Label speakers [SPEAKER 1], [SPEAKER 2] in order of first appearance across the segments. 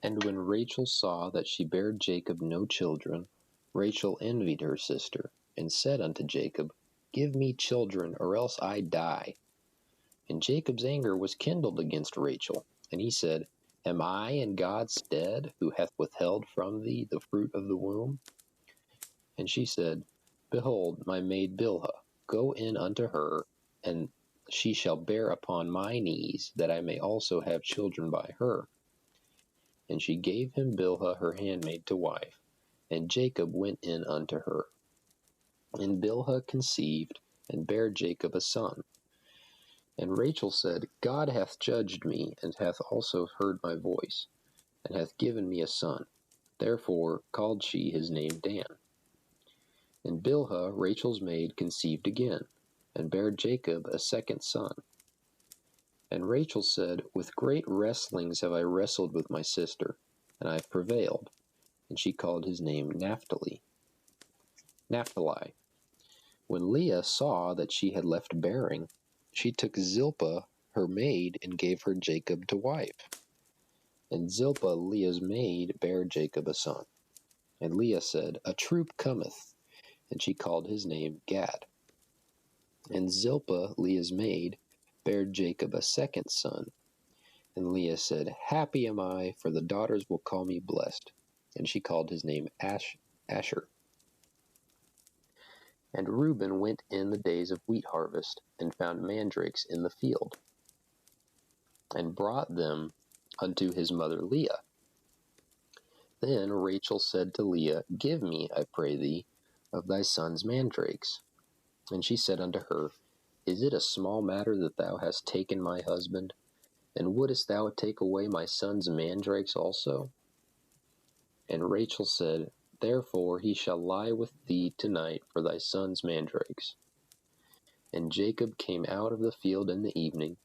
[SPEAKER 1] And when Rachel saw that she bare Jacob no children, Rachel envied her sister, and said unto Jacob, Give me children, or else I die. And Jacob's anger was kindled against Rachel, and he said, Am I in God's stead, who hath withheld from thee the fruit of the womb? And she said, Behold, my maid Bilhah, go in unto her, and she shall bear upon my knees, that I may also have children by her. And she gave him Bilhah her handmaid to wife, and Jacob went in unto her. And Bilhah conceived, and bare Jacob a son. And Rachel said, God hath judged me, and hath also heard my voice, and hath given me a son. Therefore called she his name Dan. And Bilhah, Rachel's maid, conceived again, and bare Jacob a second son. And Rachel said, With great wrestlings have I wrestled with my sister, and I have prevailed. And she called his name Naphtali. When Leah saw that she had left bearing, she took Zilpah her maid, and gave her Jacob to wife. And Zilpah, Leah's maid, bare Jacob a son. And Leah said, A troop cometh. And she called his name Gad. And Zilpah, Leah's maid, bare Jacob a second son. And Leah said, Happy am I, for the daughters will call me blessed. And she called his name Asher. And Reuben went in the days of wheat harvest, and found mandrakes in the field, and brought them unto his mother Leah. Then Rachel said to Leah, Give me, I pray thee, of thy son's mandrakes. And she said unto her, Is it a small matter that thou hast taken my husband? And wouldest thou take away my son's mandrakes also? And Rachel said, Therefore he shall lie with thee tonight for thy son's mandrakes. And Jacob came out of the field in the evening,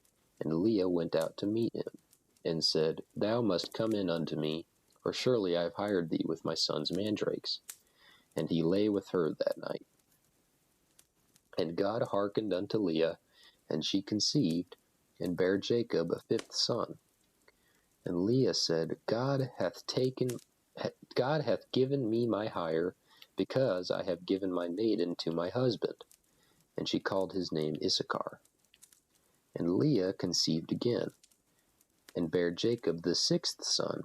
[SPEAKER 1] and Leah went out to meet him, and said, Thou must come in unto me, for surely I have hired thee with my son's mandrakes. And he lay with her that night. And God hearkened unto Leah, and she conceived, and bare Jacob a fifth son. And Leah said, God hath given me my hire, because I have given my maiden to my husband. And she called his name Issachar. And Leah conceived again, and bare Jacob the sixth son.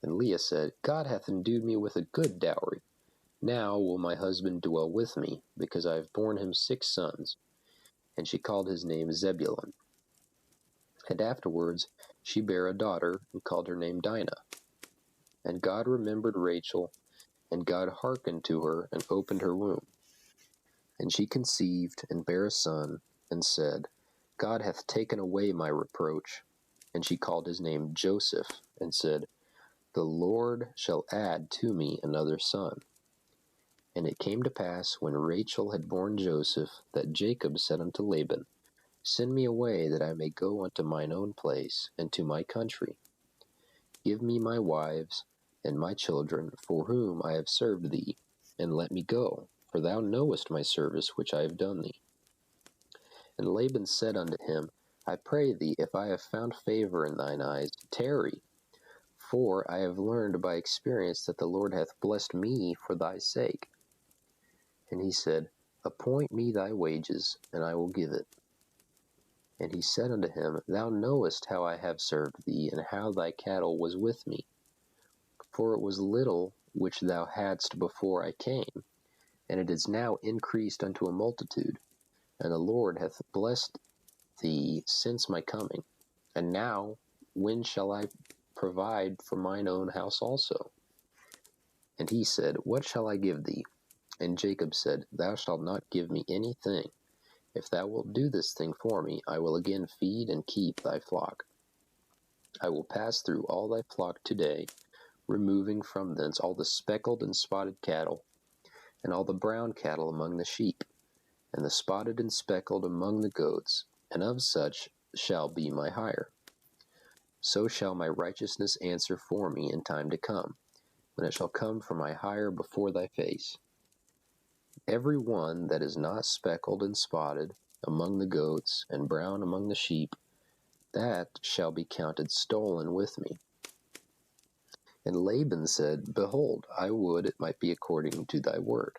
[SPEAKER 1] And Leah said, God hath endued me with a good dowry. Now will my husband dwell with me, because I have borne him 6 sons. And she called his name Zebulun. And afterwards she bare a daughter, and called her name Dinah. And God remembered Rachel, and God hearkened to her, and opened her womb. And she conceived, and bare a son, and said, God hath taken away my reproach. And she called his name Joseph, and said, The Lord shall add to me another son. And it came to pass, when Rachel had borne Joseph, that Jacob said unto Laban, Send me away, that I may go unto mine own place, and to my country. Give me my wives, and my children, for whom I have served thee, and let me go, for thou knowest my service which I have done thee. And Laban said unto him, I pray thee, if I have found favor in thine eyes, tarry. For I have learned by experience that the Lord hath blessed me for thy sake. And he said, Appoint me thy wages, and I will give it. And he said unto him, Thou knowest how I have served thee, and how thy cattle was with me. For it was little which thou hadst before I came, and it is now increased unto a multitude. And the Lord hath blessed thee since my coming. And now, when shall I provide for mine own house also? And he said, What shall I give thee? And Jacob said, Thou shalt not give me anything. If thou wilt do this thing for me, I will again feed and keep thy flock. I will pass through all thy flock today, removing from thence all the speckled and spotted cattle, and all the brown cattle among the sheep, and the spotted and speckled among the goats, and of such shall be my hire. So shall my righteousness answer for me in time to come, when it shall come for my hire before thy face. Every one that is not speckled and spotted among the goats, and brown among the sheep, that shall be counted stolen with me. And Laban said, Behold, I would it might be according to thy word.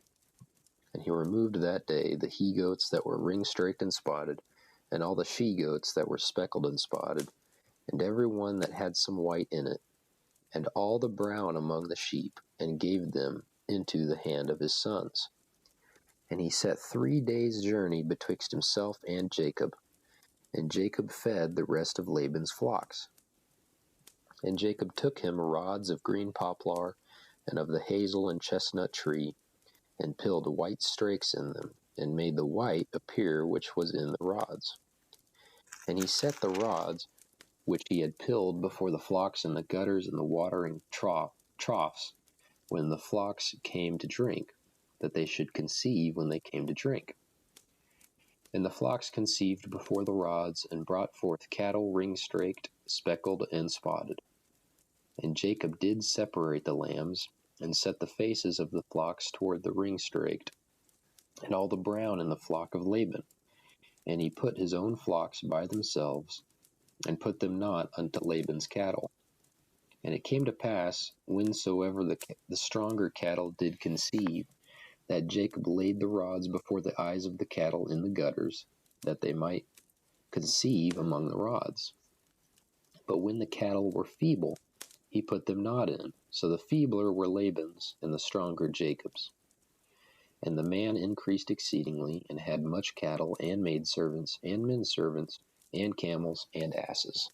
[SPEAKER 1] And he removed that day the he-goats that were ring-straked and spotted, and all the she-goats that were speckled and spotted, and every one that had some white in it, and all the brown among the sheep, and gave them into the hand of his sons. And he set 3 days' journey betwixt himself and Jacob, and Jacob fed the rest of Laban's flocks. And Jacob took him rods of green poplar, and of the hazel and chestnut tree, and pilled white strakes in them, and made the white appear which was in the rods. And he set the rods which he had pilled before the flocks in the gutters and the watering troughs, when the flocks came to drink, that they should conceive when they came to drink. And the flocks conceived before the rods, and brought forth cattle ring-straked, speckled, and spotted. And Jacob did separate the lambs, and set the faces of the flocks toward the ring-straked, and all the brown in the flock of Laban. And he put his own flocks by themselves, and put them not unto Laban's cattle. And it came to pass, whensoever the stronger cattle did conceive, that Jacob laid the rods before the eyes of the cattle in the gutters, that they might conceive among the rods. But when the cattle were feeble, he put them not in. So the feebler were Laban's, and the stronger Jacob's. And the man increased exceedingly, and had much cattle, and maidservants, and menservants, and camels, and asses.